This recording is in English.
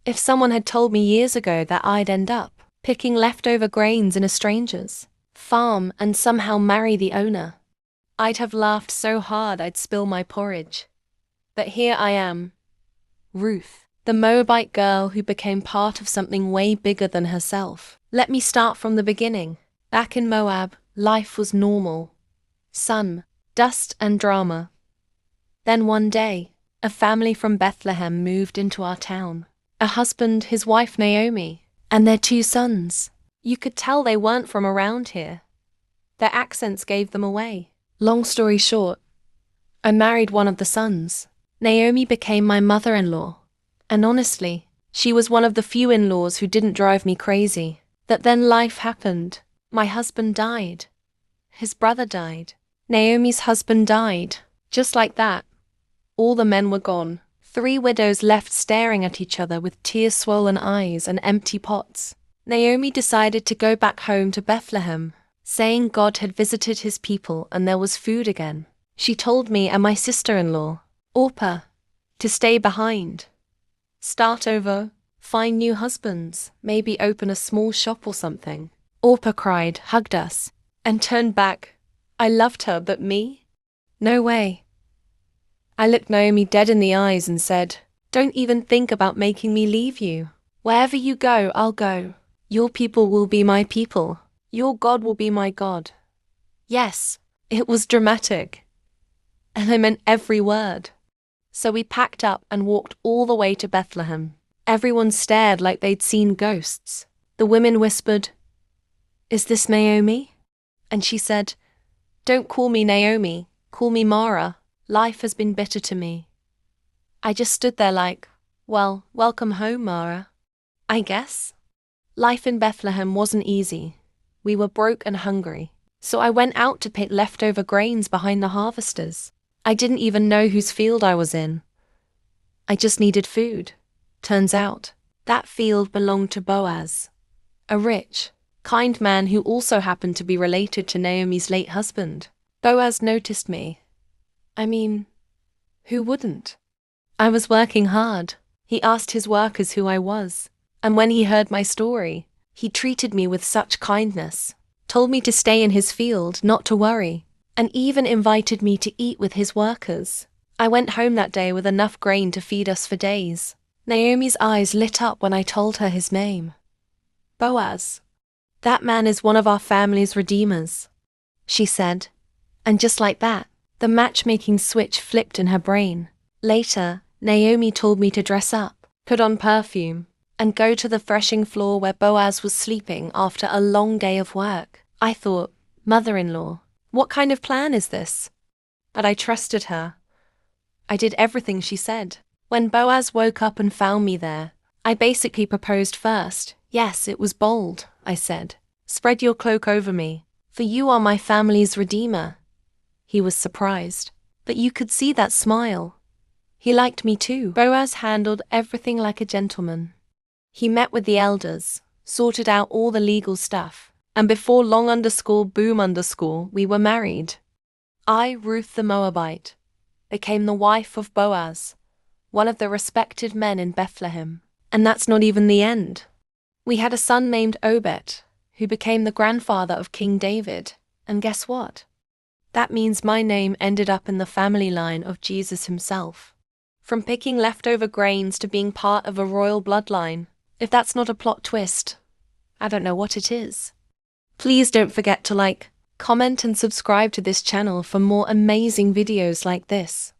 If someone had told me years ago that I'd end up picking leftover grains in a stranger's farm and somehow marry the owner, I'd have laughed so hard I'd spill my porridge. But here I am, Ruth, the Moabite girl who became part of something way bigger than herself. Let me start from the beginning. Back in Moab, life was normal. Sun, dust, and drama. Then one day, a family from Bethlehem moved into our town. A husband, his wife Naomi, and their 2 sons. You could tell they weren't from around here. Their accents gave them away. Long story short, I married one of the sons. Naomi became my mother-in-law. And honestly, she was one of the few in-laws who didn't drive me crazy. But then life happened. My husband died. His brother died. Naomi's husband died. Just like that. All the men were gone. 3 widows left staring at each other with tear-swollen eyes and empty pots. Naomi decided to go back home to Bethlehem, saying God had visited his people and there was food again. She told me and my sister-in-law, Orpah, to stay behind. Start over, find new husbands, maybe open a small shop or something. Orpah cried, hugged us, and turned back. I loved her, but me? No way. I looked Naomi dead in the eyes and said, don't even think about making me leave you. Wherever you go, I'll go. Your people will be my people. Your God will be my God. Yes, it was dramatic. And I meant every word. So we packed up and walked all the way to Bethlehem. Everyone stared like they'd seen ghosts. The women whispered, "Is this Naomi?" And she said, "Don't call me Naomi, call me Mara. Life has been bitter to me." I just stood there like, well, welcome home, Mara. I guess. Life in Bethlehem wasn't easy. We were broke and hungry. So I went out to pick leftover grains behind the harvesters. I didn't even know whose field I was in. I just needed food. Turns out, that field belonged to Boaz, a rich, kind man who also happened to be related to Naomi's late husband. Boaz noticed me. I mean, who wouldn't? I was working hard. He asked his workers who I was. And when he heard my story, he treated me with such kindness, told me to stay in his field, not to worry, and even invited me to eat with his workers. I went home that day with enough grain to feed us for days. Naomi's eyes lit up when I told her his name. Boaz. That man is one of our family's redeemers, she said. And just like that, the matchmaking switch flipped in her brain. Later, Naomi told me to dress up, put on perfume, and go to the threshing floor where Boaz was sleeping after a long day of work. I thought, mother-in-law, what kind of plan is this? But I trusted her. I did everything she said. When Boaz woke up and found me there, I basically proposed first. Yes, it was bold, I said. Spread your cloak over me, for you are my family's redeemer. He was surprised, but you could see that smile. He liked me too. Boaz handled everything like a gentleman. He met with the elders, sorted out all the legal stuff, and before long _boom_, we were married. I, Ruth the Moabite, became the wife of Boaz, one of the respected men in Bethlehem. And that's not even the end. We had a son named Obed, who became the grandfather of King David. And guess what? That means my name ended up in the family line of Jesus himself. From picking leftover grains to being part of a royal bloodline. If that's not a plot twist, I don't know what it is. Please don't forget to like, comment and subscribe to this channel for more amazing videos like this.